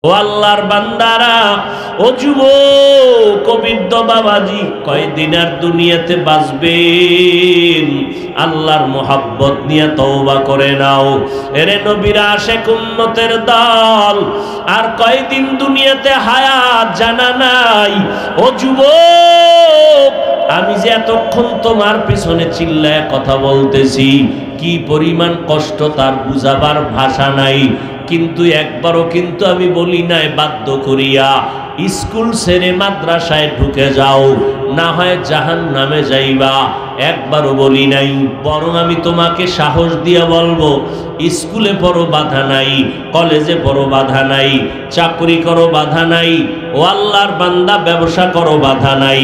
ও আল্লাহর বান্দারা, ও যুবক, ও বৃদ্ধ বাবাজি, কয়দিন আর দুনিয়াতে বাঁচবেন? আল্লাহর মোহাব্বত নিয়ে তওবা করে নাও। এরে নবীর আশিক উম্মতের দল, আর কয়দিন দুনিয়াতে হায়াত জানা নাই। ও যুবক, আমি যে এতক্ষণ তোমার পিছনে চিল্লায় কথা বলতেছি, কি পরিমাণ কষ্ট তার বুঝাবার ভাষা নাই। কিন্তু একবারও কিন্তু আমি বলি নাই বাধ্য করিয়া স্কুল ছেড়ে মাদ্রাসায় ঢুকে যাও, না হয় জাহান্নামে যাইবা, একবারও বলি নাই। বরং আমি তোমাকে সাহস দিয়ে বলবো, স্কুলে পড়ো বাধা নাই, কলেজে পড়ো বাধা নাই, চাকরি করো বাধা নাই, ও আল্লাহর বান্দা ব্যবসা করো বাধা নাই।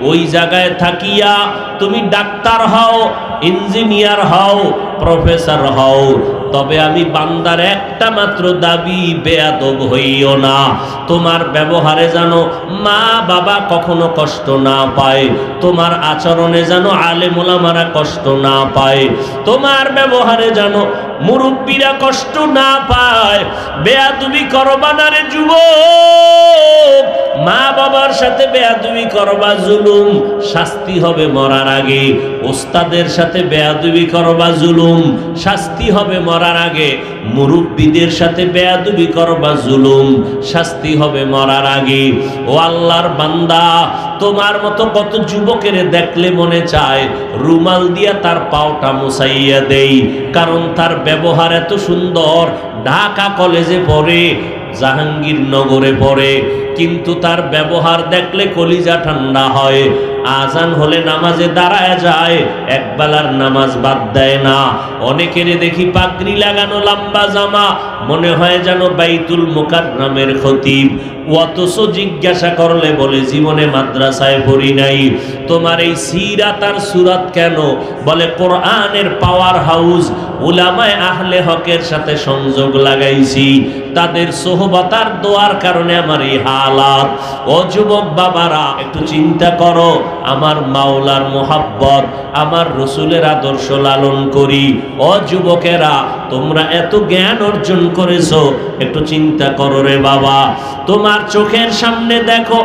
ওই জায়গায় থাকিয়া তুমি ডাক্তার হও, ইঞ্জিনিয়ার হও, প্রফেসর হও, তবে আমি বান্দার একটা মাত্র দাবি, বেয়াদব হইও না। তোমার ব্যবহারে যেন মা বাবা কখনো কষ্ট না পায়, তোমার আচরণে যেন আলেম ওলামারা কষ্ট না পায়, তোমার ব্যবহারে যেন মুরব্বীরা কষ্ট না পায়। বেয়াদবি করবা না রে যুবক, মা বাবার সাথে বেয়াদবি করবা জুলুম, শাস্তি হবে মরার আগে। ওস্তাদের সাথে বেয়াদবি করবা জুলুম, শাস্তি হবে মরার আগে। মুরব্বীদের সাথে বেয়াদবি করবা জুলুম, শাস্তি হবে মরার আগে। ও আল্লাহর বান্দা, তোমার মতো কত যুবকের দেখলে মনে চায় রুমাল দিয়া তার পাওটা মুছাইয়া দেই, কারণ তার ব্যবহার এত সুন্দর। ঢাকা কলেজে পড়ে, জাহাঙ্গীরনগরে পড়ে, কিন্তু তার ব্যবহার দেখলে কলিজা ঠান্ডা হয়। আজান হলে নামাজে দাঁড়ায় যায়, একবেলার নামাজ বাদ দেয় না। অনেকের দেখি পাগড়ি লাগানো, লম্বা জামা, মনে হয় যেন বাইতুল মুকাররমের খতিব। অথচ জিজ্ঞাসা করলে বলে জীবনে মাদ্রাসায় পড়ি নাই। তোমার এই সিরাত আর সুরাত কেন? বলে কোরআনের পাওয়ার হাউস, উলামায়ে আহলে হকের সাথে সংযোগ লাগাইছি, তাদের সোহবতার দোয়ার কারণে আমার এই হালাত। ও যুবক বাবারা, একটু চিন্তা করো, আমার মাওলার মোহাব্বত, আমার রসুলের আদর্শ লালন করি। ও যুবকেরা, তোমরা এত জ্ঞান অর্জন করেছো, একটু চিন্তা করো রে বাবা। তোমার চোখের সামনে দেখো,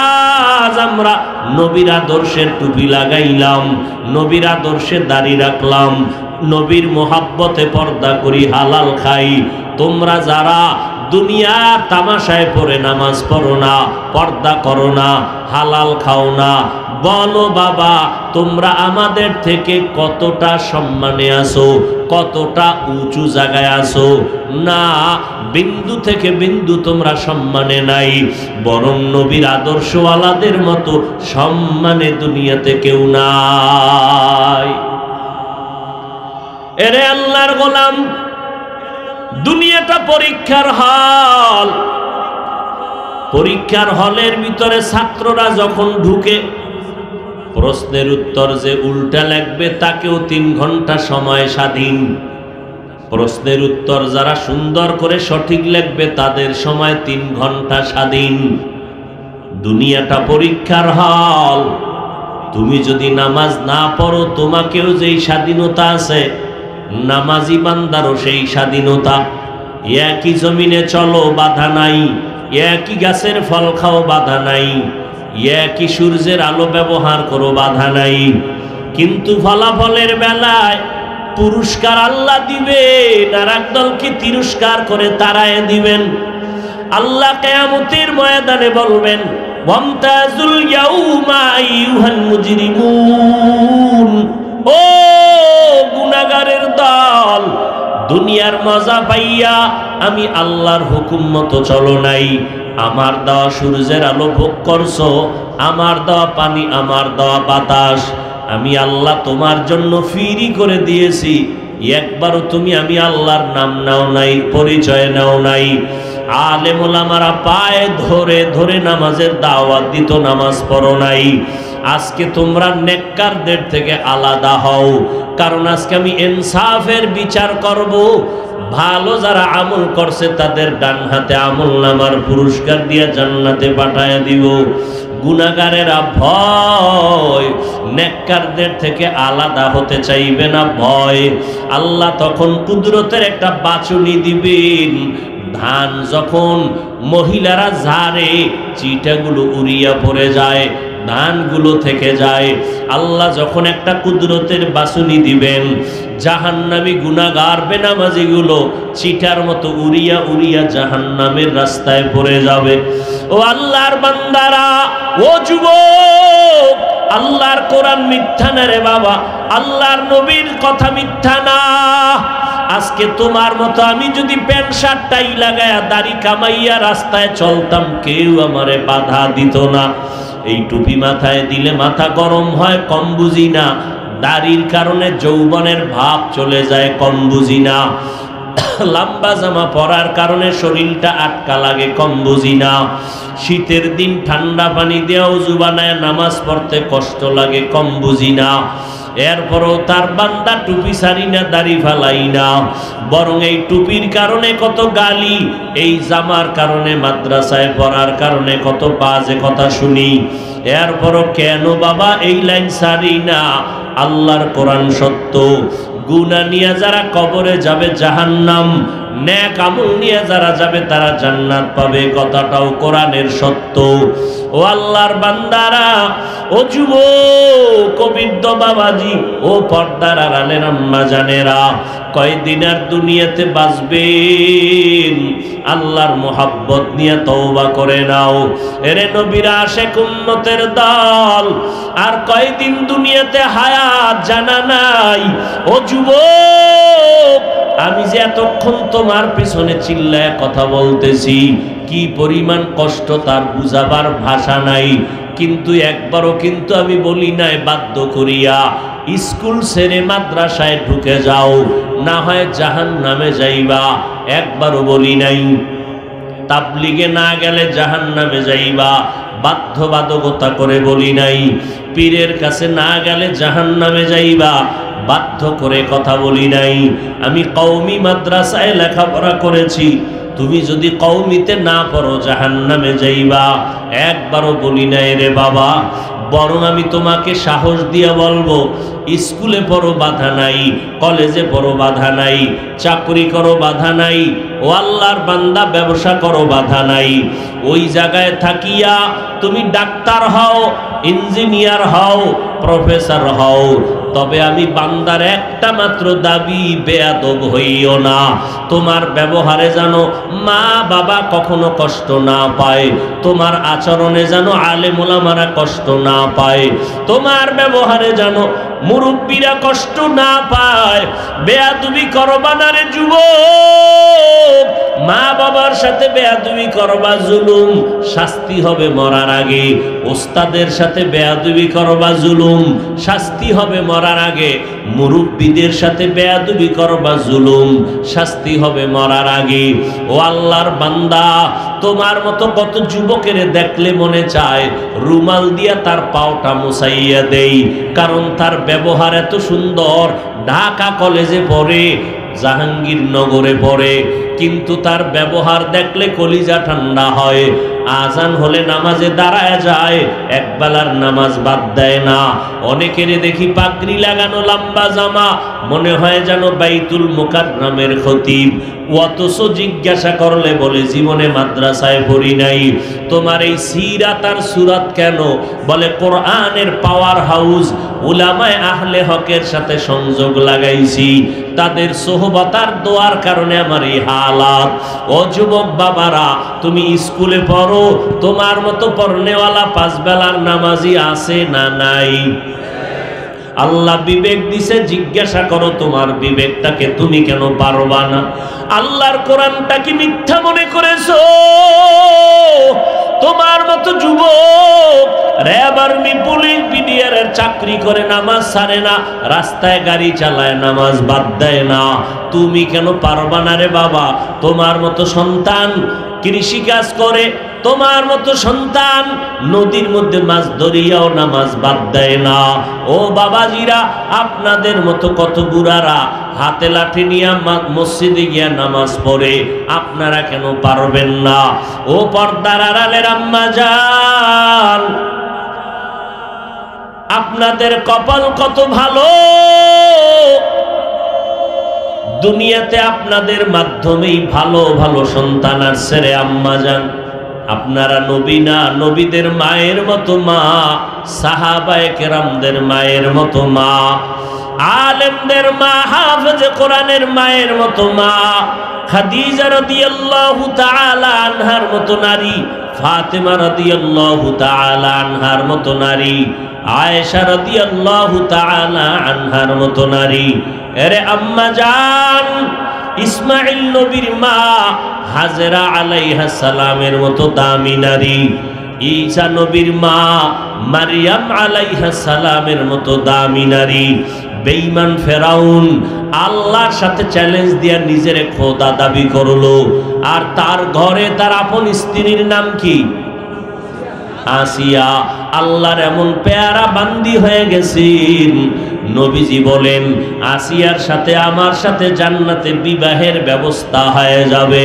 আজ আমরা নবীর আদর্শের টুপি লাগাইলাম, নবীর আদর্শে দাড়ি রাখলাম, নবীর মোহাব্বতে পর্দা করি, হালাল খাই। তোমরা যারা দুনিয়ার তামাশায় পড়ে নামাজ পড়ো না, পর্দা করো না, হালাল খাও না, বলো বাবা তোমরা আমাদের থেকে কতটা সম্মানে আসো, কতটা উঁচু জায়গায় আসো? না, বিন্দু থেকে বিন্দু তোমরা সম্মানে নাই, বরং নবীর আদর্শওয়ালাদের মতো সম্মানে দুনিয়াতে কেউ নাই। এরে আল্লাহর গোলাম, দুনিয়াটা পরীক্ষার হল। পরীক্ষার হলের ভিতরে ছাত্ররা যখন ঢুকে, প্রশ্নের উত্তর যে উল্টা লাগবে তাকেও 3 ঘন্টা সময় স্বাধীন। প্রশ্নের উত্তর যারা সুন্দর করে সঠিক লিখবে তাদের সময় 3 ঘন্টা স্বাধীন। দুনিয়াটা পরীক্ষার হল। তুমি যদি নামাজ না পড়ো, তোমাকেও যেই স্বাধীনতা আছে, নামাজি বান্দারও সেই স্বাধীনতা। একই জমিনে চলো, বাধা নাই, একই গাছের ফল খাও, বাধা নাই, একই সূর্যের আলো ব্যবহার করো, বাধা নাই। কিন্তু ফলাফলের বেলায় পুরস্কার আল্লাহ দিবেন, আর একদলকে তিরস্কার করে তাড়ায় দিবেন। আল্লাহ কিয়ামতের ময়দানে বলবেন, ওয়ামতাজুল ইয়াউমা আইয়ুহাল মুজরিমুন, ও গুনাহগারের দল, দুনিয়ার মজা পাইয়া আমি আল্লাহর হুকুম মতো চলো নাই, আমার দেওয়া সূর্যের আলো ভোগ করছো, আমার দেওয়া পানি, আমার দেওয়া বাতাস আমি আল্লাহ তোমার জন্য ফ্রি করে দিয়েছি, একবারও তুমি আমি আল্লাহর নাম নাও নাই, পরিচয় নাও নাই। আলেম ওলামারা পায়ে ধরে ধরে নামাজের দাওয়াত দিত, নামাজ পড়ো নাই। আজকে তোমরা নেককারদের থেকে আলাদা হও, কারণ আজকে আমি ইনসাফের বিচার করব। ভালো যারা আমল করছে তাদের ডান হাতে আমল নামার পুরস্কার দিয়ে জান্নাতে পাঠায় দিব। গুনাহগারেরা ভয়, নেককারদের থেকে আলাদা হতে চাইবে না, ভয়। আল্লাহ তখন কুদরতের একটা বাছুনি দিবেন, ধান যখন মহিলারা ঝাড়ে চিটাগুলো উড়িয়া পড়ে যায়, ধানগুলো থেকে যায়। আল্লাহ যখন একটা কুদরতের বাসুনি দিবেন, জাহান্নামী গুনাহগার বেনামাজিগুলো চিটার মতো উড়িয়া উড়িয়া জাহান্নামের রাস্তায় পড়ে যাবে। ও আল্লাহর বান্দারা, ও যুবক, আল্লাহর কোরআন মিথ্যা না রে বাবা, আল্লাহর নবীর কথা মিথ্যা না। আজকে তোমার মতো আমি যদি প্যান্ট শার্ট টাই লাগায়া দাড়ি কামাইয়া রাস্তায় চলতাম, কেউ আমারে বাধা দিত না। এই টুপি মাথায় দিলে মাথা গরম হয়, কম বুঝি না। দাড়ির কারণে যৌবনের ভাব চলে যায়, কম বুঝি না। লম্বা জামা পরার কারণে শরীরটা আটকা লাগে, কম বুঝি না। শীতের দিন ঠান্ডা পানি দিয়ে ওযু বানায় নামাজ পড়তে কষ্ট লাগে, কম বুঝি না। এরপরও তার বান্দা টুপি ছাড়ি না, দাড়ি ফালাই না, বরং এই টুপির কারণে কত গালি, এই জামার কারণে মাদ্রাসায় পড়ার কারণে কত বাজে কথা শুনি। এরপরও কেন বাবা এই লাইন ছাড়ি না? আল্লাহর কোরআন সত্য। গুনাহ নিয়ে যারা কবরে যাবে জাহান্নাম, নেক আমল নিয়ে যারা যাবে তারা জান্নাত পাবে, কথাটাও কোরআনের সত্য। ও আল্লাহর বান্দারা, ও যুবক, ও বৃদ্ধ বাবাজি, ও পর্দার আড়ালের আম্মা জানেরা, কয়দিন আর দুনিয়াতে বাঁচবেন? আল্লাহর মোহাব্বত নিয়ে তওবা করে নাও। এরে নবীর আশিক উম্মতের দল, আর কয়দিন দুনিয়াতে হায়াত জানা নাই। ও যুবক, আমি যে এতক্ষণ তোমার পিছনে চিল্লায় কথা বলতেছি, কি পরিমাণ কষ্ট তার বুঝাবার ভাষা নাই। কিন্তু একবারও কিন্তু আমি বলি নাই বাধ্য করিয়া স্কুল ছেড়ে মাদ্রাসায় ঢুকে যাও, না হয় জাহান্নামে যাইবা, একবারও বলি নাই। তাবলিগে না গেলে জাহান্নামে যাইবা, বাধ্যবাধকতা করে বলি নাই। পীরের কাছে না গেলে জাহান্নামে যাইবা, বাধ্য করে কথা বলি নাই। আমি কওমি মাদ্রাসায় লেখাপড়া করেছি, তুমি যদি কওমিতে না পড়ো জাহান্নামে যাইবা, একবারও বলি নাই রে বাবা। বরং আমি তোমাকে সাহস দিয়ে বলবো, স্কুলে পড়ো বাধা নাই, কলেজে পড়ো বাধা নাই, চাকরি করো বাধা নাই, ও আল্লাহর বান্দা ব্যবসা করো বাধা নাই। ওই জায়গায় থাকিয়া তুমি ডাক্তার হও, ইঞ্জিনিয়ার হও, প্রফেসর হও, তবে আমি বান্দার একটা মাত্র দাবি, বেয়াদব হইও না। তোমার ব্যবহারে যেন মা বাবা কখনো কষ্ট না পায়, তোমার আচরণে যেন আলেম ওলামারা কষ্ট না পায়, তোমার ব্যবহারে যেন মুরব্বীরা কষ্ট না পায়। বেয়াদবি করবা না রে যুবক, মা বাবার সাথে বেয়াদবি করবা জুলুম, শাস্তি হবে মরার আগে। ওস্তাদের সাথে বেয়াদবি করবা জুলুম, শাস্তি হবে মরার আগে। মুরব্বীদের সাথে বেয়াদবি করবা জুলুম, শাস্তি হবে মরার আগে। ও আল্লাহর বান্দা, তোমার মতো কত যুবকের দেখলে মনে চায় রুমাল দিয়া তার পাওটা মুছাইয়া দেই, কারণ তার ব্যবহার এত সুন্দর। ঢাকা কলেজে পড়ে, জাহাঙ্গীরনগরে পড়ে, কিন্তু তার ব্যবহার দেখলে কলিজা ঠান্ডা হয়। আজান হলে নামাজে দাঁড়ায় যায়, একবেলার নামাজ বাদ দেয় না। অনেকের দেখি পাগড়ি লাগানো, লম্বা জামা, মনে হয় যেন বাইতুল মুকাররমের খতিব। অথচ জিজ্ঞাসা করলে বলে জীবনে মাদ্রাসায় পড়ি নাই। তোমার এই সিরাত আর সুরাত কেন? বলে কোরআনের পাওয়ার হাউস, উলামায়ে আহলে হকের সাথে সংযোগ লাগাইছি, তাদের সোহবতার দোয়ার কারণে আমার এই হালাত। ও যুবক বাবারা, তুমি স্কুলে পড়ো, তোমার মতো পড়নেওয়ালা পাঁচ বেলার নামাজি আছে না নাই? আল্লাহ বিবেক দিছে, জিজ্ঞাসা করো তোমার বিবেকটাকে তুমি কেন পারবা না? আল্লাহর কোরআনটা কি মিথ্যা মনে করেছো? তোমার মতো যুবক র্যাব আর্মি পুলিশ বিডিআরের চাকরি করে নামাজ ছাড়ে না, রাস্তায় গাড়ি চালায় নামাজ বাদ দেয় না, তুমি কেন পারবা না রে বাবা? তোমার মতো সন্তান কৃষি কাজ করে, তোমার মতো সন্তান নদীর মধ্যে মাছ ধরিয়াও নামাজ বাদ দেয় না। ও বাবাজিরা, আপনাদের মতো কত বুড়ারা হাতে লাঠি নিয়ে মসজিদে গিয়া নামাজ পড়ে, আপনারা কেন পারবেন না? ও পর্দার আড়ালের আম্মা জান, আপনাদের কপাল কত ভালো। দুনিয়াতে আপনাদের মাধ্যমেই ভালো ভালো সন্তান আসছে রে আম্মাজান। আপনারা নবী না, নবীদের মায়ের মতো মা, সাহাবায়ে কেরামদের মায়ের মতো মা, আলেমদের মা, হাফেজে কোরআনের মায়ের মতো মা, খাদিজা রাদিয়াল্লাহু তাআলা আনহার মতো নারী, ফাতেমা রাদিয়াল্লাহু তাআলা আনহার মতো নারী, আয়েশা রাদিয়াল্লাহু তাআলা আনহার মতো নারী। এরে আম্মা জান, ইসমাঈল নবীর মা হাজেরা আলাইহিস সালামের মতো দামি নারী, ঈসা নবীর মা মারিয়াম আলাইহিস সালামের মতো দামি নারী। বেঈমান ফেরাউন আল্লাহর সাথে চ্যালেঞ্জ দিয়া নিজের খোদা দাবি করলো, আর তার ঘরে তার আপন স্ত্রীর নাম কি? আসিয়া। আল্লাহর এমন পেয়ারা বান্দি হয়ে গেছেন, নবীজি বলেন আসিয়ার সাথে আমার সাথে জান্নাতে বিবাহের ব্যবস্থা হয়ে যাবে।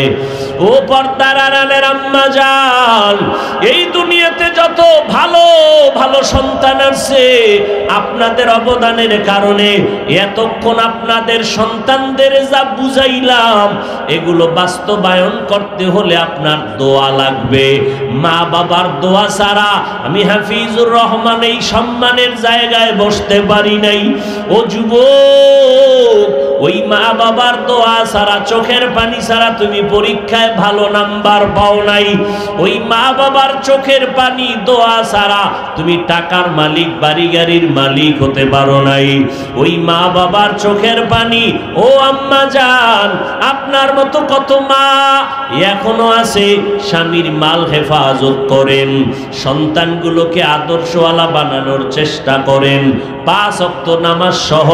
ও পর্দার আড়ালের আম্মা জান, এই দুনিয়াতে যত ভালো ভালো সন্তান আছে আপনাদের অবদানের কারণে, এতক্ষণ আপনাদের সন্তানদের যা বুঝাইলাম এগুলো বাস্তবায়ন করতে হলে আপনার দোয়া লাগবে। মা বাবার দোয়া ছাড়া আমি হাফিজুর রহমান এই সম্মানের জায়গায় বসতে পারি নাই। ও যুবক, ওই মা বাবার দোয়া ছাড়া, চোখের পানি ছাড়া তুমি পরীক্ষায় ভালো নাম্বার পাও নাই। ওই মা বাবার চোখের পানি দোয়া ছাড়া তুমি টাকার মালিক, বাড়ি গাড়ির মালিক হতে পারো নাই। ওই মা বাবার চোখের পানি, ও আম্মা জান, আপনার মতো কত মা এখনো আছে স্বামীর মাল হেফাজত করেন, সন্তানগুলোকে আদর্শওয়ালা বানানোর চেষ্টা করেন, 5 ওয়াক্ত নামাজ সহ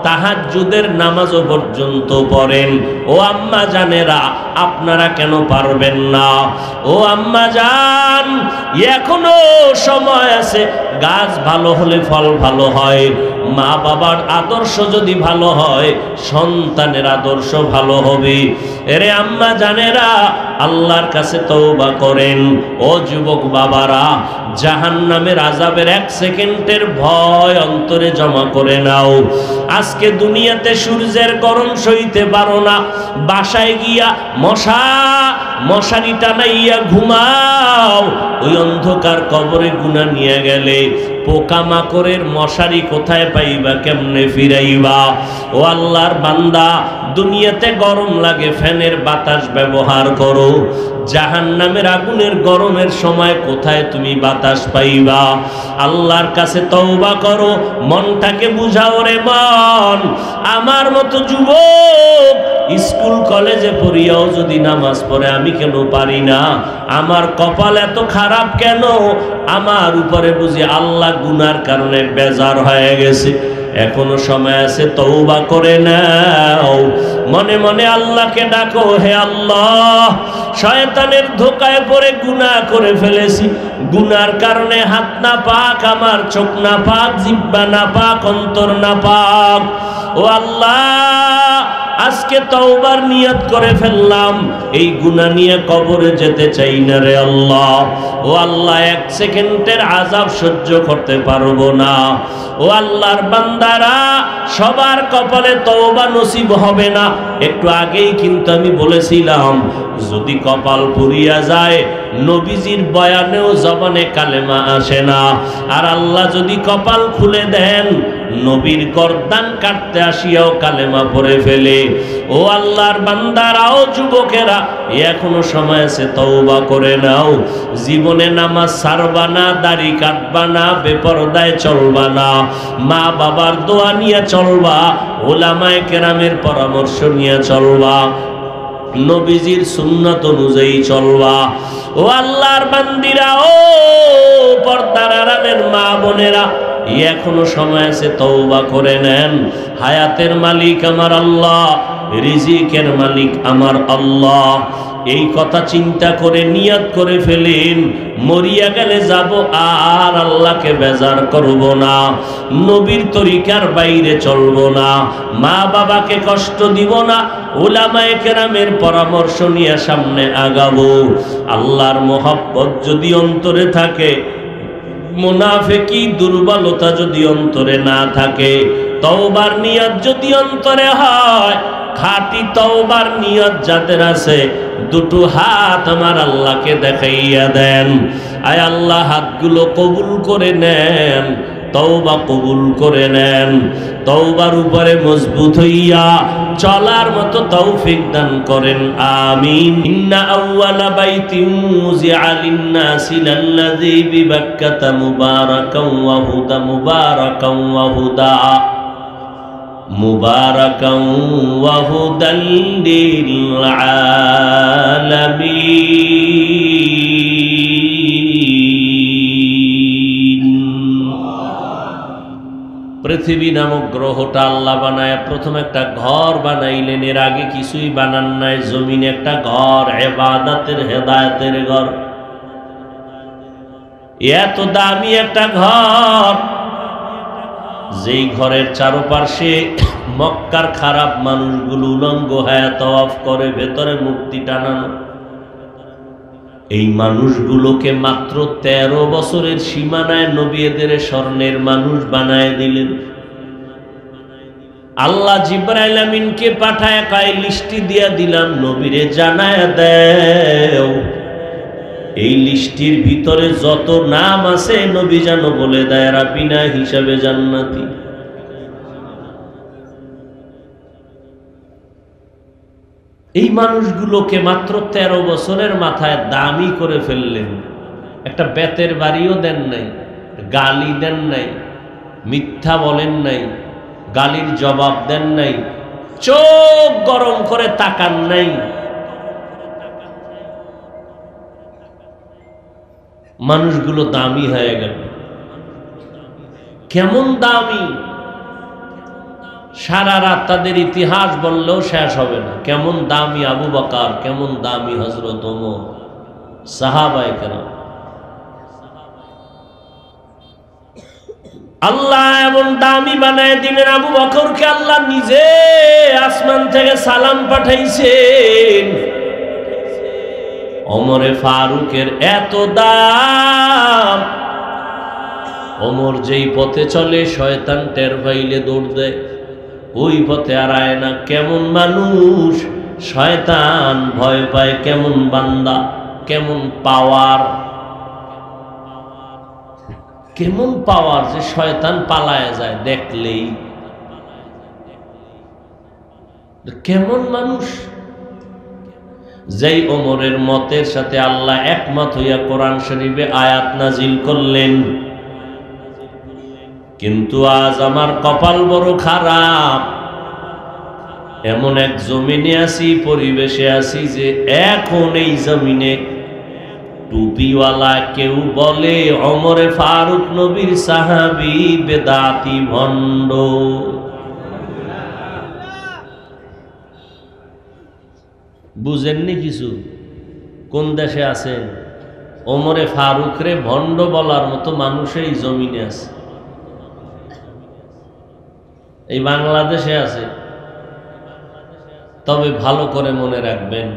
তাহাজ্জুদের নামাজও পর্যন্ত পড়েন। ও আম্মা জানেরা, আপনারা কেন পারবেন না? ও আম্মা জান, এখনো সময় আছে। গাছ ভালো হলে ফল ভালো হয়, মা বাবার আদর্শ যদি ভালো হয় সন্তানের আদর্শ ভালো হবে। এরে আম্মা জানেরা, আল্লাহর কাছে তওবা করেন। ও যুবক বাবারা, জাহান্নামের আযাবের 1 সেকেন্ডের ভয় অন্তরে জমা করে নাও। আজকে দুনিয়াতে সূর্যের গরম সইতে পারো না, বাসায় গিয়া মশারি টানাইয়া ঘুমাও। ওই অন্ধকার কবরে গুনাহ নিয়ে গেলে পোকামাকড়ের মশারি কোথায় পাইবা, কেমনে ফিরাইবা? ও আল্লাহর বান্দা, দুনিয়াতে গরম লাগে, ফ্যানের বাতাস ব্যবহার করো। জাহান্নামের আগুনের গরমের সময় কোথায় তুমি বাতাস পাইবা? আল্লাহর কাছে তওবা করো, মনটাকে বুঝাও রে মন। আমার মতো যুবক স্কুল কলেজে পড়িয়াও যদি নামাজ পড়ে আমি কেন পারি না? আমার কপাল এত খারাপ কেন? আমার উপরে বুঝি আল্লাহ গুনার কারণে বেজার হয়ে গেছে। এখনো সময় আছে, তওবা করে নাও। মনে মনে আল্লাহকে ডাকো, হে আল্লাহ, শয়তানের ধোকায় পড়ে গুনাহ করে ফেলেছি। গুনার কারণে হাত না পাক, আমার চোখ না পাক, জিহ্বা না পাক, অন্তর না পাক। ও আল্লাহ, আজকে তওবার নিয়ত করে ফেললাম, এই গুনাহ নিয়ে কবরে যেতে চাই না রে আল্লাহ। ও আল্লাহ, 1 সেকেন্ডের আযাব সহ্য করতে পারবো না। ও আল্লাহর বান্দারা, সবার কপালে তওবা নসিব হবে না। একটু আগেই কিন্তু আমি বলেছিলাম, যদি কপাল পুড়িয়া যায় নবীজির বয়ানেও জবানে কালেমা আসে না। আর আল্লাহ যদি কপাল খুলে দেন, নবীর গর্দান কাটতে আসিয়াও কালেমা পড়ে ফেলে। ও আল্লাহর বান্দারাও, যুবকেরা, এখনো সময় আছে, তওবা করে নাও। জীবনে নামাজ ছাড়বা না, দাড়ি কাটবা না, বেপরদায় চলবা না, মা বাবার দোয়া নিয়ে চলবা, উলামায়ে কেরামের পরামর্শ নিয়ে চলবা, নবীজির সুন্নাত অনুযায়ী চলবা। ও আল্লাহর বান্দিরা, ও পর্দার আড়ালের মা বোনেরা, এখনো সময় আছে, তওবা করে নেন। হায়াতের মালিক আমার আল্লাহ, রিজিকের মালিক আমার আল্লাহ। এই কথা চিন্তা করে নিয়ত করে ফেলেন, মরিয়া গেলে যাব আর আল্লাহকে বেজার করব না, নবীর তরিকার বাইরে চলব না, মা বাবাকে কষ্ট দিব না, উলামায়ে কেরামের পরামর্শ নিয়ে সামনে আগাবো। আল্লাহর মহব্বত যদি অন্তরে থাকে, মুনাফিকি দুর্বলতা যদি অন্তরে না থাকে, তওবার নিয়ত যদি অন্তরে হয়, খাঁটি তওবার নিয়ত যাদের আছে দুটো হাত আমার আল্লাহকে দেখাইয়া দেন। আয় আল্লাহ, হাতগুলো কবুল করে নেন, তওবা কবুল করে নেন, তওবার উপরে মজবুত হইয়া চলার মতো তৌফিক দান করেন, আমিন। ইন্না আউওয়ালা বাইতিন মুযিআ লিন-নাসি লাল্লাযী বিবাক্কাতা মুবারাকান ওয়া হুদা মুবারাকান ওয়া হুদা মুবারাকান ওয়া হুদাল লিল আলামিন। পৃথিবী নামক গ্রহটা আল্লাহ বানায় প্রথম একটা ঘর বানাইলেন, এর আগে কিছুই বানান নাই। জমিনে একটা ঘর, ইবাদতের হেদায়েতের ঘর, এত দামি একটা ঘর, যেই ঘরের চারপাশে মক্কার খারাপ মানুষগুলো উলঙ্গ হয়ে তওয়াফ করে, ভেতরে মূর্তি টানানো। এই মানুষগুলোকে মাত্র 13 বছরের সীমানায় নবী এদের স্বর্ণের মানুষ বানায় দিলেন। আল্লাহ জিবরাইল আমিনকে পাঠায় কয় লিস্টি দিয়া দিলাম, নবীরে জানায় দেও এই লিস্টির ভিতরে যত নাম আছে নবী যেন বলে দেয় এরা বিনা হিসাবে জান্নাতি। এই মানুষগুলোকে মাত্র 13 বছরের মাথায় দামি করে ফেললেন। একটা বেতের বাড়িও দেন নাই, গালি দেন নাই, মিথ্যা বলেন নাই, গালির জবাব দেন নাই, চোখ গরম করে তাকান নাই। মানুষগুলো দামি হয়ে গেল। কেমন দামি, সারা রাত তাদের ইতিহাস বললেও শেষ হবে না। কেমন দামি আবু বকর, কেমন দামি হযরত ওমর, সাহাবায়ে কেরাম। আল্লাহ এমন দামি বানায় দিলেন, আবু বকরকে আল্লাহ নিজে আসমান থেকে সালাম পাঠাইছেন। ওমরে ফারুকের এত দাম, ওমর যেই পথে চলে শয়তান টের পাইলে দৌড় দেয়, ওই পথে আর আয় না। কেমন মানুষ, শয়তান ভয় পায়, কেমন বান্দা, কেমন পাওয়ার, কেমন পাওয়ার যে শয়তান পালায় যায় দেখলেই। কেমন মানুষ, যেই ওমরের মতের সাথে আল্লাহ একমত হইয়া কোরআন শরীফে আয়াত নাজিল করলেন। কিন্তু আজ আমার কপাল বড় খারাপ, এমন এক জমিনে আছি, পরিবেশে আছি যে এখন এই জমিনে টুপিওয়ালা কেউ বলে ওমরে ফারুক নবীর সাহাবী বেদাতি ভণ্ড। বুঝেননি কিছু? কোন দেশে আছেন? ওমরে ফারুক রে ভণ্ড বলার মতো মানুষ এই জমিনে আছে, এই বাংলাদেশে আছে। তবে ভালো করে মনে রাখবেন,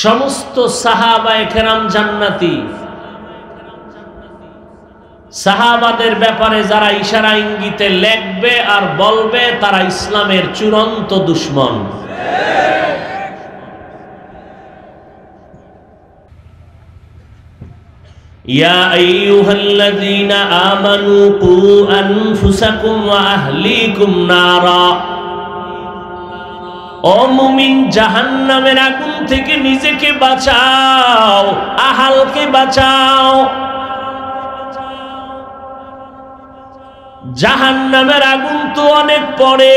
সমস্ত সাহাবায়ে কেরাম জান্নাতি। সাহাবাদের ব্যাপারে যারা ইশারা ইঙ্গিতে লেখবে আর বলবে তারা ইসলামের চূড়ান্ত দুশমন। ইয়া আইয়ুহাল্লাযীনা আমানু কু আনফুসাকুম ওয়া আহলিকুম নারা। ও মুমিন, জাহান্নামের আগুন থেকে নিজেকে বাঁচাও, আহালকে বাঁচাও। জাহান্নামের আগুন তো অনেক পরে,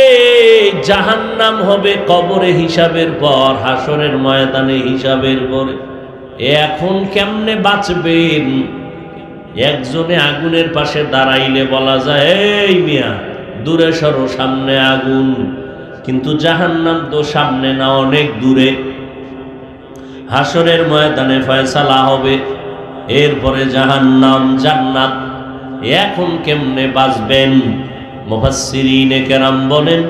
জাহান্নাম হবে কবরে হিসাবের পর, হাসরের ময়দানে হিসাবের পরে। এখন কেমনে বাঁচবেন? একজনে আগুনের পাশে দাঁড়াইলে বলা যায় এই মিয়া দূরে সরো, সামনে আগুন। কিন্তু জাহান্নাম তো সামনে না, অনেক দূরে। হাসরের ময়দানে ফয়সালা হবে, এরপরে জাহান্নাম জান্নাত। এখন কেমনে বাঁচবেন? মুফাসসিরিনে কেরাম বলেন,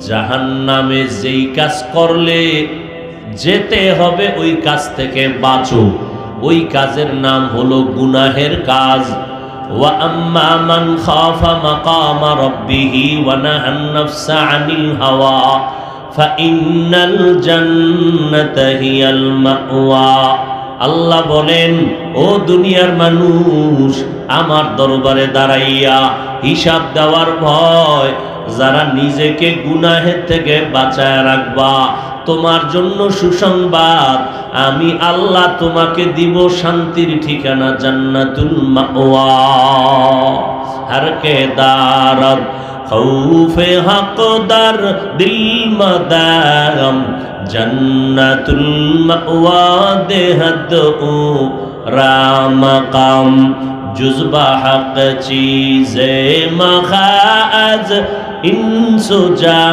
জাহান্নামে যেই কাজ করলে যেতে হবে ওই কাজ থেকে বাঁচো। ওই কাজের নাম হলো গুনাহের কাজ। ওয়া আম্মা মান খাফা মাকামা রাব্বিহি ওয়া নাহান নাফসা আনিল হাওয়া ফাইন্নাল জান্নাতা হিয়াল মাওয়া। আল্লাহ বলেন, ও দুনিয়ার মানুষ, আমার দরবারে দাঁড়াইয়া হিসাব দেওয়ার ভয় যারা নিজেকে গুনাহের থেকে বাঁচায় রাখবা, তোমার জন্য সুসংবাদ, আমি আল্লাহ তোমাকে দিব শান্তির ঠিকানা জান্নাতুল মাওয়া। হর কে দারদ খৌফে হকদার দিল মদাম জন্নতুল মাওয়া দেহদ ও রামকাম जुज़्बा हक़ चीज़े मखाज़ इंसुजा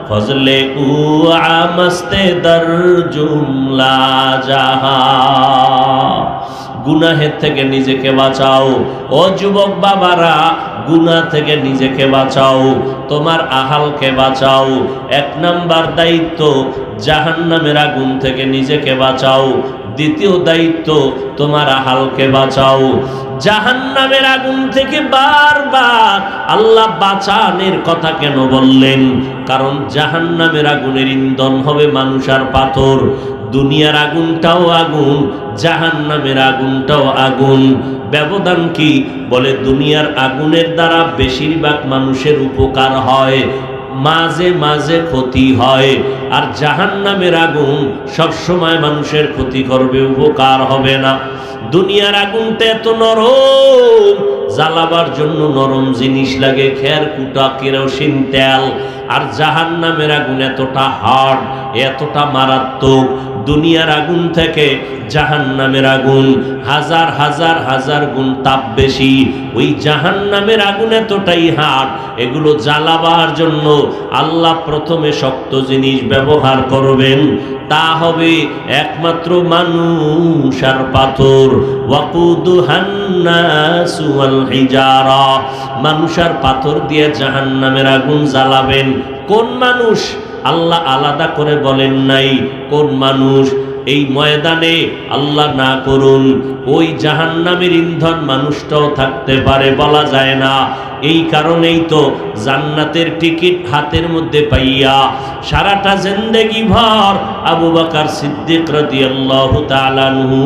फजले उ आमस्ते दर जुमला जहा। গুনাহের থেকে নিজেকে বাঁচাও ও যুবক বাবারা, গুনাহ থেকে নিজেকে বাঁচাও, তোমার আহালকে বাঁচাও। এক নাম্বার দায়িত্ব জাহান্নামের আগুন থেকে নিজেকে বাঁচাও। দ্বিতীয় দায়িত্ব তোমার আহালকে বাঁচাও। জাহান্নামের আগুন থেকে বারবার আল্লাহ বাঁচানোর কথা কেন বললেন? কারণ জাহান্নামের আগুনের ইন্ধন হবে মানুষ আর পাথর। দুনিয়ার আগুনটাও আগুন, জাহান্নামের আগুনটাও আগুন। ব্যবধান কি? বলে দুনিয়ার আগুনের দ্বারা বেশিরভাগ মানুষের উপকার হয়, মাঝে মাঝে ক্ষতি হয়। আর জাহান্নামের আগুন সবসময় মানুষের ক্ষতি করবে, উপকার হবে না। দুনিয়ার আগুনটা এত নরম, জ্বালাবার জন্য নরম জিনিস লাগে, খের কুটা কেরোসিন তেল। আর জাহান্নামের আগুন এতটা হার্ড, এতটা মারাত্মক। দুনিয়ার আগুন থেকে জাহান্নামের আগুন হাজার হাজার হাজার গুণ তাপ বেশি। ওই জাহান্নামের আগুন এতটাই হার্ড, এগুলো জ্বালাবার জন্য আল্লাহ প্রথমে শক্ত জিনিস ব্যবহার করবেন, তা হবে একমাত্র মানুষ আর পাথর। ওয়াকুদুহান নাসু ওয়াল হিজারা, মানুষ আর পাথর দিয়ে জাহান্নামের আগুন জ্বালাবেন। কোন মানুষ? আল্লাহ আলাদা করে বলেন নাই কোন মানুষ। এই ময়দানে আল্লাহ না করুন, ওই জাহান্নামের ইন্ধন মানুষটাও থাকতে পারে, বলা যায় না। এই কারণেই তো জান্নাতের টিকিট হাতের মধ্যে পাইয়া সারাটা জিন্দেগি ভর আবু বকর সিদ্দিক রাদিয়াল্লাহু তাআলা আনহু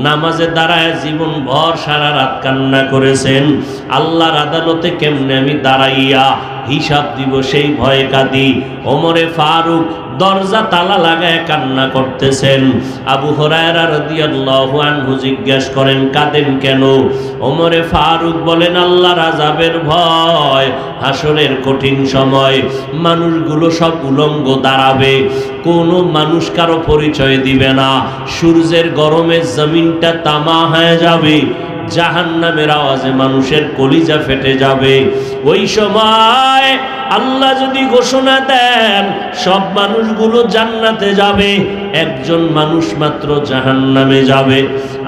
নামাজে দাঁড়ায় জীবন ভর সারা রাত কান্না করেছেন, আল্লাহর আদালতে কেমনে আমি দাঁড়াইয়া হিসাব দিব সেই ভয়ে কাঁদি। ওমরে ফারুক দরজা তালা লাগায় কান্না করতেছেন। আবু হুরায়রা রাদিয়াল্লাহু আনহু জিজ্ঞেস করেন, কাঁদেন কেন? ওমরে ফারুক বলেন, আল্লাহর আযাবের ভয়। হাসরের কঠিন সময় মানুষগুলো সব উলঙ্গ দাঁড়াবে, কোনো মানুষ কারো পরিচয় দিবে না। সূর্যের গরমে জমিনটা তামা হয়ে যাবে, জাহান্নামের আওয়াজে মানুষের কলিজা ফেটে যাবে। ওই সময় আল্লাহ যদি ঘোষণা দেন সব মানুষগুলো জান্নাতে যাবে, একজন মানুষ মাত্র জাহান্নামে যাবে,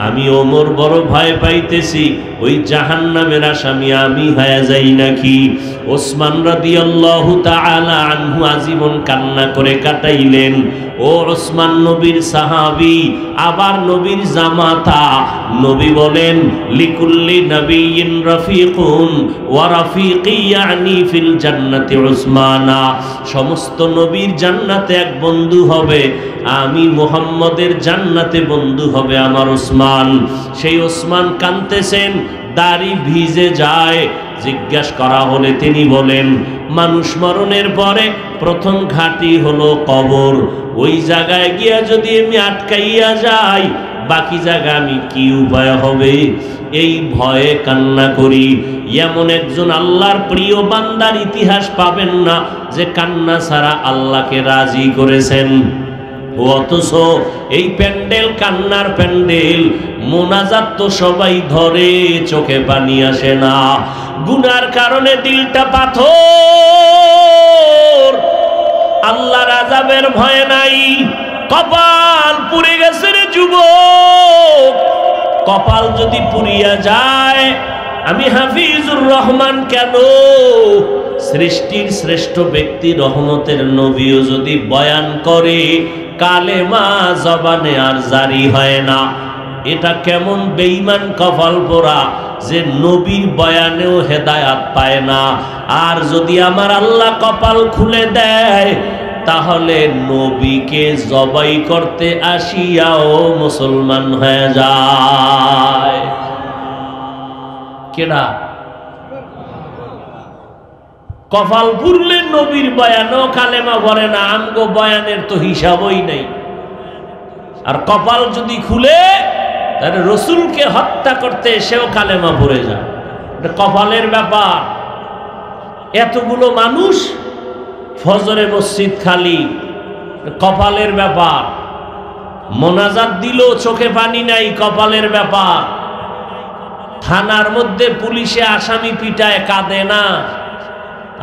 আমি ওমর বড় ভয় পাইতেছি ওই জাহান্নামের আসামি আমি হয়ে যাই নাকি। ওসমান রাদিয়াল্লাহু তাআলা আনহু আজীবন কান্না করে কাটাইলেন। ও ওসমান নবীর সাহাবী, আবার নবীর জামাতা। নবী বলেন, লিকুল্লি নবিয়্যিন রাফিকুন ওয়া রাফিকি ইয়ানি ফিল জান্নাতি উসমানা। সমস্ত নবীর জান্নাতে এক বন্ধু হবে, আমি মুহাম্মদের জান্নাতে বন্ধু হবে আমার ওসমান। সেই ওসমান কাঁদতেছেন, দাড়ি ভিজে যায়। জিজ্ঞাসা করা হলে তিনি বলেন, মানুষ মরণের পরে প্রথম ঘাঁটি হলো কবর। ওই জায়গায় গিয়া যদি আমি আটকাইয়া যাই, বাকি জায়গা আমি কি উপায় হবে? এই ভয়ে কান্না করি। এমন একজন আল্লাহর প্রিয় বান্দার ইতিহাস পাবেন না যে কান্না ছাড়া আল্লাহকে রাজি করেছেন। অথচ এই প্যান্ডেল কান্নার প্যান্ডেল, মোনাজাত তো সবাই ধরে, চোখে পানি আসে না। গুনার কারণে দিলটা পাথর, আল্লাহর আযাবের ভয় নাই। কপাল পুড়ে গেছে রে যুবক, কপাল যদি পুড়িয়া যায়, আমি হাফিজুর রহমান কেন, সৃষ্টির শ্রেষ্ঠ ব্যক্তি রহমতের নবীও যদি বয়ান করে, কালেমা জবানে আর জারি হয় না। এটা কেমন বেঈমান কপাল পোড়া যে নবীর বয়ানেও হেদায়াত পায় না। আর যদি আমার আল্লাহ কপাল খুলে দেয় তাহলে নবীকে জবাই করতে আসিয়াও মুসলমান হয়ে যায়। কেডা? কপাল পুরলে নবীর বয়ানও কালেমা পড়ে না, আমগো বয়ানের তো হিসাবই নেই। আর কপাল যদি খুলে তাহলে রসুলকে হত্যা করতে সেও কালেমা পড়ে যায়। এটা কপালের ব্যাপার। এতগুলো মানুষ ফজরে মসজিদ খালি, কপালের ব্যাপার। মোনাজাত দিল চোখে পানি নাই, কপালের ব্যাপার। থানার মধ্যে পুলিশে আসামি পিটায়, কাঁদে না।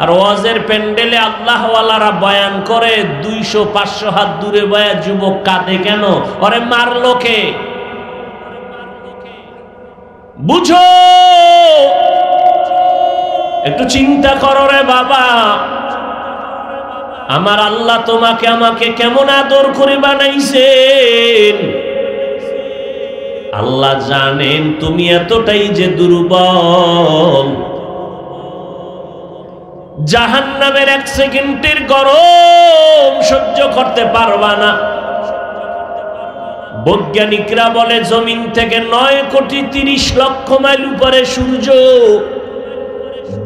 আর ওয়াজের প্যান্ডেলে আল্লাহওয়ালারা বয়ান করে 200-500 হাত দূরে বয়া যুবক কাঁদে কেন? ওরে মারলো কে? বুঝো, একটু চিন্তা করো রে বাবা। আমার আল্লাহ তোমাকে আমাকে কেমন আদর করে বানাইছেন। আল্লাহ জানেন তুমি এতটাই যে দুর্বল, জাহান্নামের 1 সেকেন্ডের গরম সহ্য করতে পারবা না। বৈজ্ঞানিকরা বলে জমিন থেকে 9,30,00,000 মাইল উপরে সূর্য।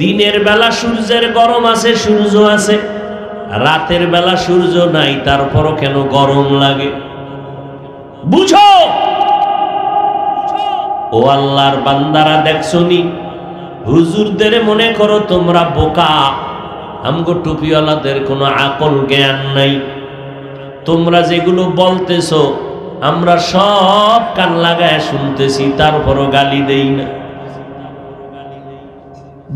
দিনের বেলা সূর্যের গরম আছে, সূর্য আছে, রাতের বেলা সূর্য নাই, তারপরও কেন গরম লাগে? বুঝো ও আল্লাহর বান্দারা, দেখছনি হুজুরদের মনে করো তোমরা বোকা, আমগো টুপিওয়ালাদের কোনো আকল জ্ঞান নাই। তোমরা যেগুলো বলতেছো আমরা সব কান লাগায় শুনতেছি, তারপরও গালি দেই না।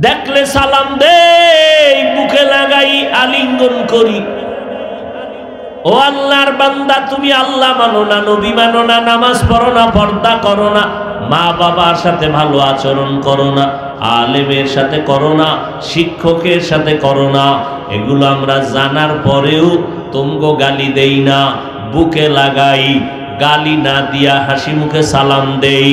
দেখলে সালাম দেই, বুকে লাগাই, আলিঙ্গন করি। ও আল্লাহর বান্দা, তুমি আল্লাহ মানো না, নবী মানো না, নামাজ পড়ো না, পর্দা করো না, মা বাবার সাথে ভালো আচরণ করো না, আলেমের সাথে করো না, শিক্ষকের সাথে করো না। এগুলো আমরা জানার পরেও তোমগো গালি দেই না, বুকে লাগাই, গালি না দিয়া হাসি মুখে সালাম দেই।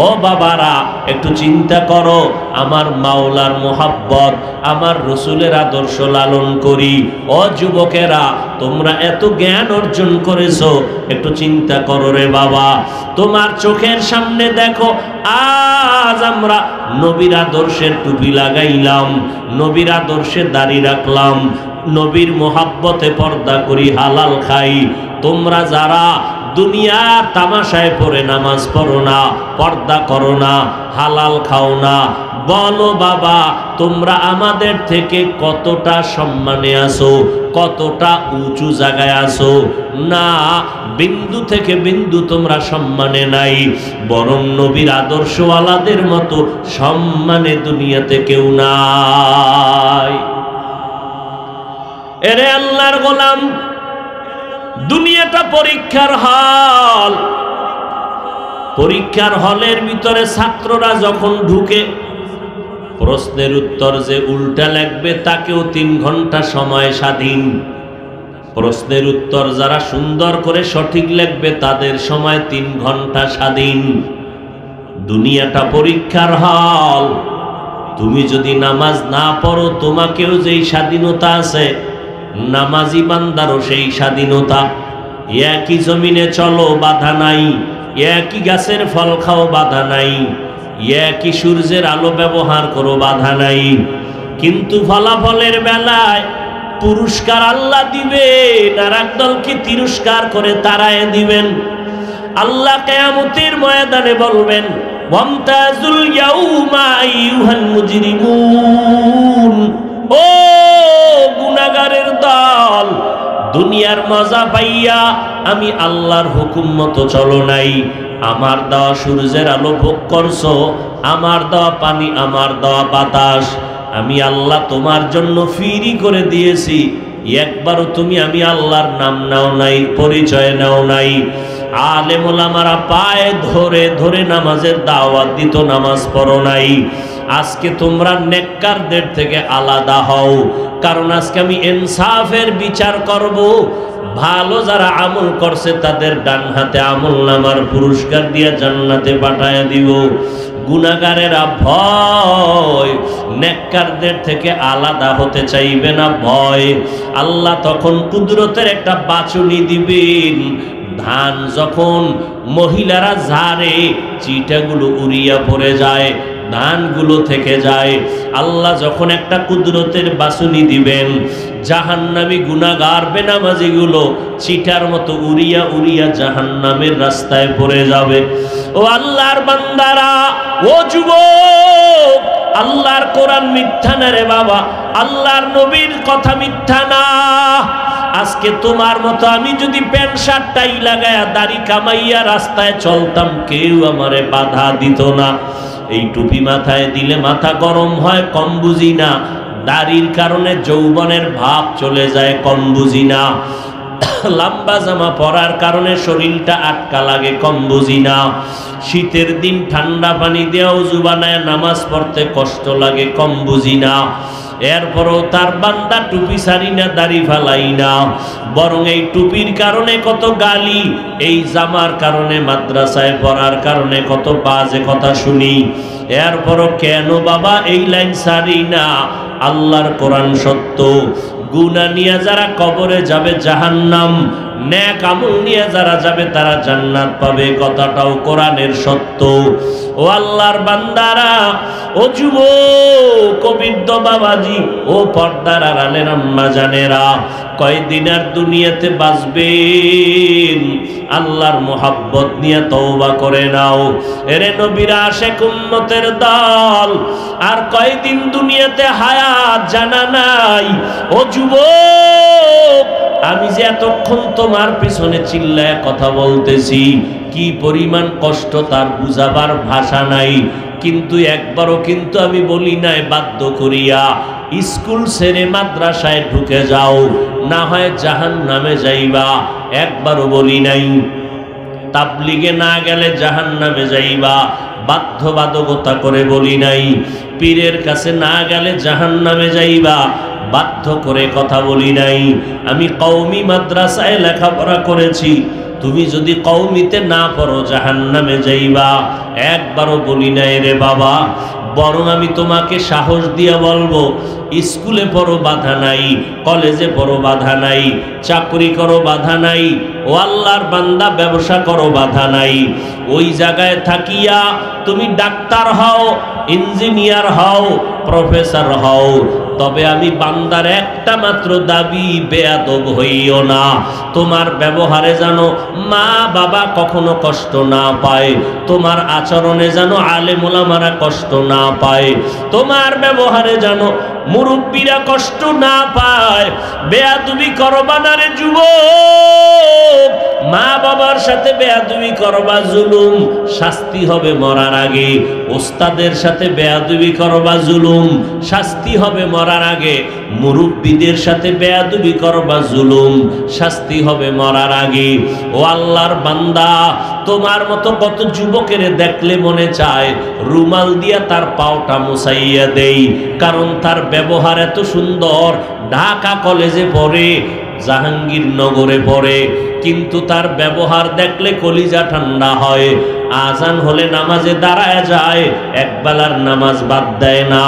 ও বাবারা, একটু চিন্তা করো, আমার মাওলার মোহাব্বত, আমার রসুলের আদর্শ লালন করি। ও যুবকেরা, তোমরা এত জ্ঞান অর্জন করেছো, একটু চিন্তা করো রে বাবা। তোমার চোখের সামনে দেখো, আজ আমরা নবীর আদর্শের টুপি লাগাইলাম, নবীর আদর্শে দাড়ি রাখলাম, নবীর মোহাব্বতে পর্দা করি, হালাল খাই। তোমরা যারা দুনিয়া তামাশায় পড়ে নামাজ পড়ো না, পর্দা করো না, হালাল খাও না, বলো বাবা তোমরা আমাদের থেকে কতটা সম্মানে আছো, কতটা উঁচু জায়গায় আছো? না, বিন্দু থেকে বিন্দু তোমরা সম্মানে নাই, বরং নবীর আদর্শওয়ালাদের মতো সম্মানে দুনিয়াতে কেউ নাই। এরে আল্লাহর গোলাম, দুনিয়াটা পরীক্ষার হল। পরীক্ষার হলের ভিতরে ছাত্ররা যখন ঢুকে, প্রশ্নের উত্তর যে উল্টা লিখবে তাকেও 3 ঘন্টা সময় স্বাধীন। প্রশ্নের উত্তর যারা সুন্দর করে সঠিক লিখবে তাদের সময় 3 ঘন্টা স্বাধীন। দুনিয়াটা পরীক্ষার হল। তুমি যদি নামাজ না পড়ো, তোমাকেও যেই স্বাধীনতা আছে, নামাজি বান্দারও সেই স্বাধীনতা। একই জমিনে চলো, বাধা নাই। একই গাছের ফল খাও, বাধা নাই। একই সূর্যের আলো ব্যবহার করো, বাধা নাই। কিন্তু ফলাফলের বেলায় পুরস্কার আল্লাহ দিবেন, আর একদলকে তিরস্কার করে তাড়ায় দিবেন। আল্লাহ কিয়ামতের ময়দানে বলবেন, ওয়ামতাজুল ইয়াউমা আইয়ুহাল মুজরিমুন, ও গুনাহগারের দল, দুনিয়ার মজা পাইয়া আমি আল্লাহর হুকুম মতো চলো নাই, আমার দেওয়া সূর্যের আলো ভোগ করছো, আমার দেওয়া পানি, আমার দেওয়া বাতাস আমি আল্লাহ তোমার জন্য ফ্রি করে দিয়েছি, একবারও তুমি আমি আল্লাহর নাম নাও নাই, পরিচয় নাও নাই। আলেম ওলামারা পায়ে ধরে ধরে নামাজের দাওয়াত দিত, নামাজ পড়ো নাই। আজকে তোমরা নেককারদের থেকে আলাদা হও, কারণ আজকে আমি ইনসাফের বিচার করব। ভালো যারা আমল করছে তাদের ডান হাতে আমলনামার পুরস্কার দিয়ে জান্নাতে পাঠায়া দিব। গুনাহগারেরা ভয়, নেককারদের থেকে আলাদা হতে চাইবে না ভয়। আল্লাহ তখন কুদরতের একটা বাছুনি দিবেন। ধান যখন মহিলারা ঝাড়ে চিটাগুলো উড়িয়া পড়ে যায়, ধানগুলো থেকে যায়। আল্লাহ যখন একটা কুদরতের বাছুনি দিবেন, জাহান্নামী গুনাহগার বেনামাজিগুলো চিটার মতো উড়িয়া উড়িয়া জাহান্নামের রাস্তায় পড়ে যাবে। ও আল্লাহর বান্দারা, ও যুবক, আল্লাহর কোরআন মিথ্যা না রে বাবা, আল্লাহর নবীর কথা মিথ্যা না। আজকে তোমার মতো আমি যদি প্যান্ট শার্ট টাই লাগায়া দাড়ি কামাইয়া রাস্তায় চলতাম, কেউ আমারে বাধা দিত না। এই টুপি মাথায় দিলে মাথা গরম হয়, কম বুঝি না। দাড়ির কারণে যৌবনের ভাব চলে যায়, কম বুঝি না। লম্বা জামা পরার কারণে শরীরটা আটকা লাগে, কম বুঝি না। শীতের দিন ঠান্ডা পানি দিয়ে ওযু বানায় নামাজ পড়তে কষ্ট লাগে, কম বুঝি না। এরপরও তার বান্দা টুপি ছাড়ি না, দাড়ি ফালাই না, বরং এই টুপির কারণে কত গালি, এই জামার কারণে, মাদ্রাসায় পড়ার কারণে কত বাজে কথা শুনি। এরপরও কেন বাবা এই লাইন ছাড়ি না? আল্লাহর কোরআন সত্য। গুনাহ নিয়ে যারা কবরে যাবে জাহান্নাম, নেক আমল নিয়ে যারা যাবে তারা জান্নাত পাবে, কথাটাও কোরআনের সত্য। ও আল্লাহর বান্দারা, ও যুবক, ও বৃদ্ধ বাবাজি, ও পর্দার আড়ালের আম্মা জানেরা, কয়দিন আর দুনিয়াতে বাঁচবেন? আল্লাহর মোহাব্বত নিয়ে তওবা করে নাও। এরে নবীর আশিক উম্মতের দল, আর কয়দিন দুনিয়াতে হায়াত জানা নাই। ও যুবক, আমি যে এতক্ষণ তোমার পিছনে চিল্লায় কথা বলতেছি, কি পরিমাণ কষ্ট তার বুঝাবার ভাষা নাই। কিন্তু একবারও কিন্তু আমি বলি নাই বাধ্য করিয়া স্কুল ছেড়ে মাদ্রাসায় ঢুকে যাও, না হয় জাহান্নামে যাইবা, একবারও বলি নাই। তাবলিগে না গেলে জাহান্নামে যাইবা, বাধ্যবাধকতা করে বলি নাই। পীরের কাছে না গেলে জাহান্নামে যাইবা, বাধ্য করে কথা বলি নাই। আমি কওমি মাদ্রাসায় লেখাপড়া করেছি, তুমি যদি কওমিতে না পড়ো জাহান্নামে যাইবা, একবারও বলি নাই রে বাবা। বরং আমি তোমাকে সাহস দিয়া বলবো, স্কুলে পড়ো বাধা নাই, কলেজে পড়ো বাধা নাই, চাকরি করো বাধা নাই, ও আল্লাহর বান্দা ব্যবসা করো বাধা নাই। ওই জায়গায় থাকিয়া তুমি ডাক্তার হও, ইঞ্জিনিয়ার হও, প্রফেসর হও, তবে আমি বান্দার একটা মাত্র দাবি, বেয়াদব হইও না। তোমার ব্যবহারে যেন মা বাবা কখনো কষ্ট না পায়, তোমার আচরণে যেন আলেম ওলামারা কষ্ট না পায়, তোমার ব্যবহারে যেন মুরব্বীরা কষ্ট না পায়। বেয়াদবি করবা না রে যুবক। মা বাবার সাথে বেয়াদবি করবা জুলুম, শাস্তি হবে মরার আগে। ওস্তাদের সাথে বেয়াদবি করবা জুলুম, শাস্তি হবে মরার আগে। মুরব্বীদের সাথে বেয়াদবি করবা জুলুম, শাস্তি হবে মরার আগে। ও আল্লাহর বান্দা, তোমার মতো কত যুবকের দেখলে মনে চায় রুমাল দিয়া তার পাওটা মুছাইয়া দেই, কারণ তার ব্যবহার এত সুন্দর। ঢাকা কলেজে পড়ে, জাহাঙ্গীরনগরে পড়ে, কিন্তু তার ব্যবহার দেখলে কলিজা ঠান্ডা হয়। আজান হলে নামাজে দাঁড়ায় যায়, একবেলার নামাজ বাদ দেয় না।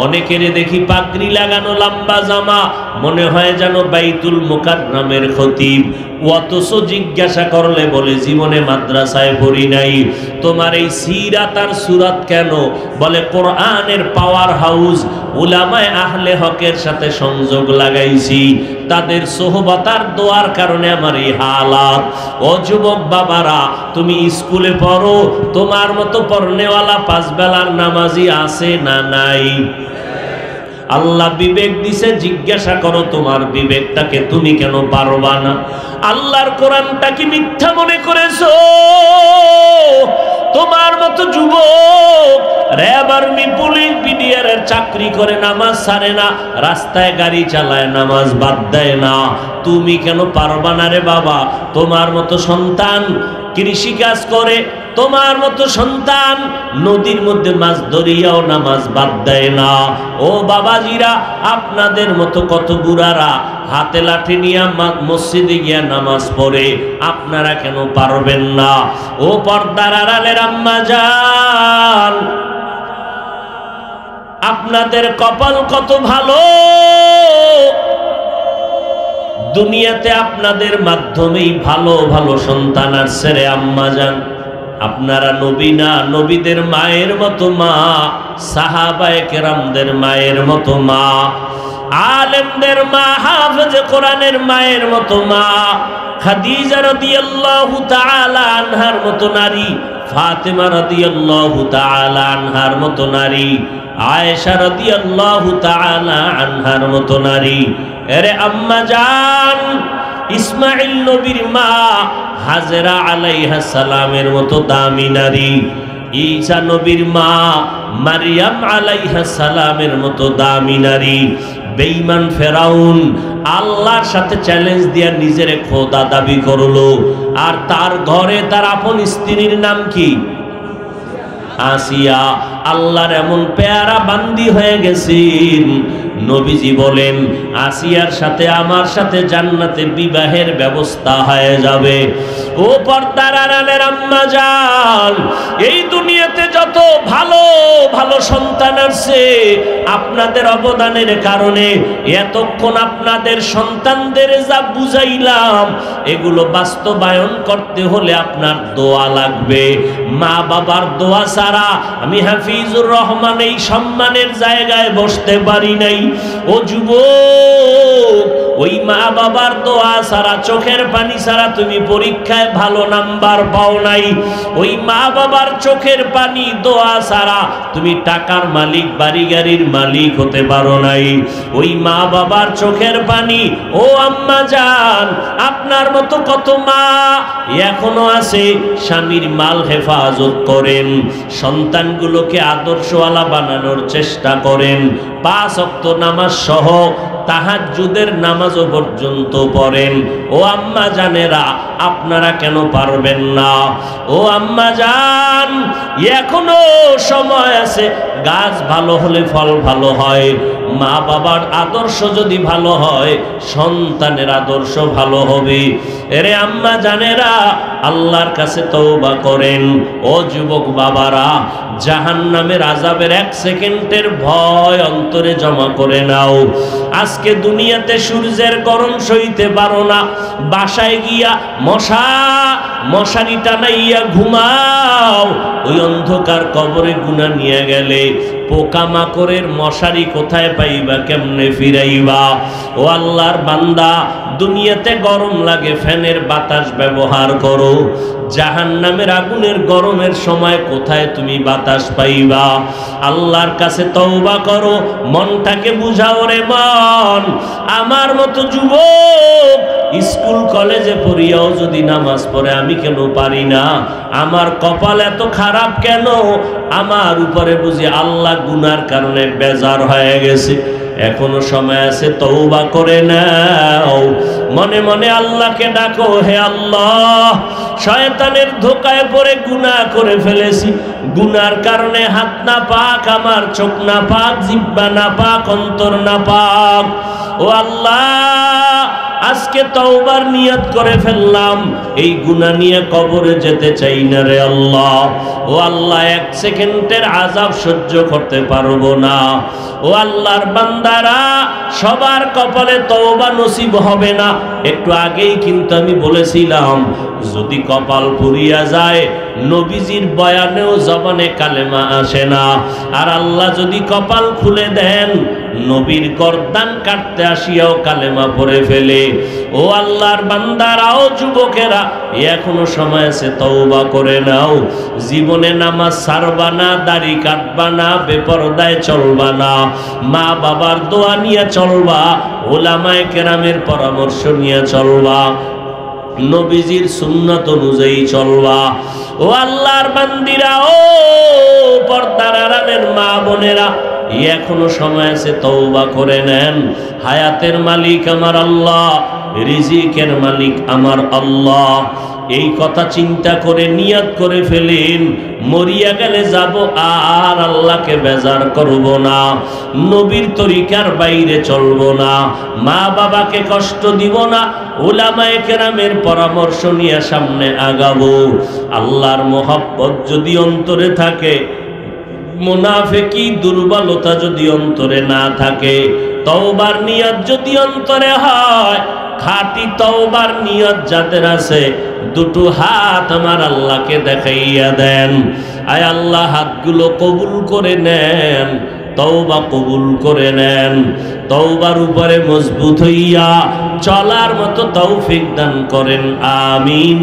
অনেকেরে দেখি পাগড়ি লাগানো, লম্বা জামা, মনে হয় যেন বাইতুল মুকাররমের খতিব। অথচ জিজ্ঞাসা করলে বলে জীবনে মাদ্রাসায় পড়ি নাই। তোমার এই সিরাত আর সুরাত কেন? বলে কোরআনের পাওয়ার হাউস, উলামায়ে আহলে হকের সাথে সংযোগ লাগাইছি, তাদের সোহবতার দোয়ার কারণে আমার এই হালাত। ও যুবক বাবারা, তুমি স্কুলে পড়ো, তোমার মতো পড়নেওয়ালা পাঁচ বেলার নামাজি আছে না নাই? আল্লাহ বিবেক দিছে, জিজ্ঞাসা করো তোমার বিবেকটাকে তুমি কেন পারবা না? আল্লাহর কোরআনটা কি মিথ্যা মনে করেছো? তোমার মতো যুবক র্যাব আর্মি পুলিশ বিডিআরের চাকরি করে, নামাজ ছাড়ে না, রাস্তায় গাড়ি চালায়, নামাজ বাদ দেয় না, তুমি কেন পারবা না রে বাবা? তোমার মতো সন্তান কৃষি কাজ করে, তোমার মতো সন্তান নদীর মধ্যে মাছ ধরিয়াও নামাজ বাদ দেয় না। ও বাবাজিরা, আপনাদের মতো কত বুড়ারা হাতে লাঠি নিয়ে মসজিদে গিয়া নামাজ পড়ে, আপনারা কেন পারবেন না? ও পর্দার আড়ালের আম্মা জান, আপনাদের কপাল কত ভালো, দুনিয়াতে আপনাদের মাধ্যমেই ভালো ভালো সন্তান আসছে রে আম্মা জান। আপনারা নবী না, নবীদের মায়ের মতো মা, সাহাবায়ে কেরামদের মায়ের মতো মা, আলেমদের মা, হাফেজে কোরআনের মায়ের মতো মা, খাদিজা রাদিয়াল্লাহু তাআলা আনহার মতো নারী, ফাতেমা রাদিয়াল্লাহু তাআলা আনহার মতো নারী, আয়েশা রাদিয়াল্লাহু তাআলা আনহার মতো নারী। এরে আম্মা জান, ইসমাঈল নবীর মা হাজেরা আলাইহিস সালামের মতো দামি নারী, ঈসা নবীর মা মারিয়াম আলাইহিস সালামের মতো দামি নারী। বেঈমান ফেরাউন আল্লাহর সাথে চ্যালেঞ্জ দিয়া নিজের খোদা দাবি করলো, আর তার ঘরে তার আপন স্ত্রীর নাম কি? আসিয়া। আল্লাহর এমন পেয়ারা বান্দি হয়ে গেছেন, নবীজি বলেন আসিয়ার সাথে আমার সাথে জান্নাতে বিবাহের ব্যবস্থা হয়ে যাবে। ও পর্দার আড়ালের আম্মা জান, এই দুনিয়াতে যত ভালো ভালো সন্তান আছে, আপনাদের অবদানের কারণে এতক্ষণ আপনাদের সন্তানদের যা বুঝাইলাম, এগুলো বাস্তবায়ন করতে হলে আপনার দোয়া লাগবে। মা বাবার দোয়া ছাড়া আমি হাফিজুর রহমান এই সম্মানের জায়গায় বসতে পারি নাই। ও যুবক, ওই মা বাবার দোয়া ছাড়া, চোখের পানি ছাড়া তুমি পরীক্ষায় ভালো নাম্বার পাও নাই। ওই মা বাবার চোখের পানি, দোয়া ছাড়া তুমি টাকার মালিক, বাড়ি গাড়ির মালিক হতে পারো নাই। ওই মা বাবার চোখের পানি, ও আম্মা জান, আপনার মতো কত মা এখনো আছে স্বামীর মাল হেফাজত করেন, সন্তানগুলোকে আদর্শওয়ালা বানানোর চেষ্টা করেন, 5 ওয়াক্ত নামাজ সহ তাহাজ্জুদের নামাজও পর্যন্ত পড়েন। ও আম্মা জানেরা, আপনারা কেন পারবেন না? ও আম্মা জান, এখনো সময় আছে। গাছ ভালো হলে ফল ভালো হয়, মা বাবার আদর্শ যদি ভালো হয়, সন্তানের আদর্শ ভালো হবে। এরে আম্মা জানেরা, আল্লাহর কাছে তওবা করেন। ও যুবক বাবারা, জাহান্নামের আযাবের 1 সেকেন্ডের ভয় অন্তরে জমা করে নাও। আজকে দুনিয়াতে সূর্যের গরম সইতে পারো না, বাসায় গিয়া মশারি টানাইয়া ঘুমাও। ওই অন্ধকার কবরে গুনাহ নিয়ে গেলে পোকামাকড়ের মশারি কোথায় পাইবা, কেমনে ফিরাইবা? ও আল্লাহর বান্দা, দুনিয়াতে গরম লাগে, ফ্যানের বাতাস ব্যবহার করো। জাহান্নামের আগুনের গরমের সময় কোথায় তুমি বাতাস পাইবা? আল্লাহর কাছে তওবা করো, মনটাকে বুঝাও রে মন। আমার মতো যুবক স্কুল কলেজে পড়িয়াও যদি নামাজ পড়ে, আমি কেন পারি না? আমার কপাল এত খারাপ কেন? আমার উপরে বুঝি আল্লাহ গুনার কারণে বেজার হয়ে গেছে। এখনো সময় আছে, তওবা করে নাও। মনে মনে আল্লাহকে ডাকো, হে আল্লাহ, শয়তানের ধোকায় পড়ে গুনাহ করে ফেলেছি, গুনার কারণে হাত না পাক, আমার চোখ না পাক, জিহ্বা না পাক, অন্তর না পাক। ও আল্লাহ, আজকে তওবার নিয়ত করে ফেললাম, এই গুনাহ নিয়ে কবরে যেতে চাই না রে আল্লাহ। ও আল্লাহ, 1 সেকেন্ডের আযাব সহ্য করতে পারবো না। ও আল্লাহর বান্দারা, সবার কপালে তওবা নসিব হবে না। একটু আগেই কিন্তু আমি বলেছিলাম, যদি কপাল পুড়িয়া যায়, নবীজির বয়ানেও জবানে কালেমা আসে না। আর আল্লাহ যদি কপাল খুলে দেন, নবীর গর্দান কাটতে আসিয়াও কালেমা পড়ে ফেলে। ও আল্লাহর বান্দারাও, যুবকেরা, এখনো সময় আছে, তওবা করে নাও। জীবনে নামাজ ছাড়বা না, দাড়ি কাটবা না, বেপরদায় চলবা না, মা বাবার দোয়া নিয়ে চলবা, উলামায়ে কেরামের পরামর্শ নিয়ে চলবা, নবীজির সুন্নাত অনুযায়ী চলবা। ও আল্লাহর বান্দিরা, ও পর্দার আড়ালের মা বোনেরা, এখনো সময় আছে, তওবা করে নেন। হায়াতের মালিক আমার আল্লাহ, রিজিকের মালিক আমার আল্লাহ। এই কথা চিন্তা করে নিয়ত করে ফেলেন, মরিয়া গেলে যাব আর আল্লাহকে বেজার করব না, নবীর তরিকার বাইরে চলব না, মা বাবাকে কষ্ট দিব না, উলামায়ে কেরামের পরামর্শ নিয়ে সামনে আগাবো। আল্লাহর মোহাব্বত যদি অন্তরে থাকে, মুনাফিকি দুর্বলতা যদি অন্তরে না থাকে, তওবার নিয়ত যদি অন্তরে হয়, খাঁটি তওবার নিয়ত যাদের আছে, দুটো হাত আমার আল্লাহকে দেখাইয়া দেন। আয় আল্লাহ, হাতগুলো কবুল করে নেন, তওবা কবুল করে নেন, তওবার উপরে মজবুত হইয়া চলার মতো তৌফিক দান করেন, আমিন।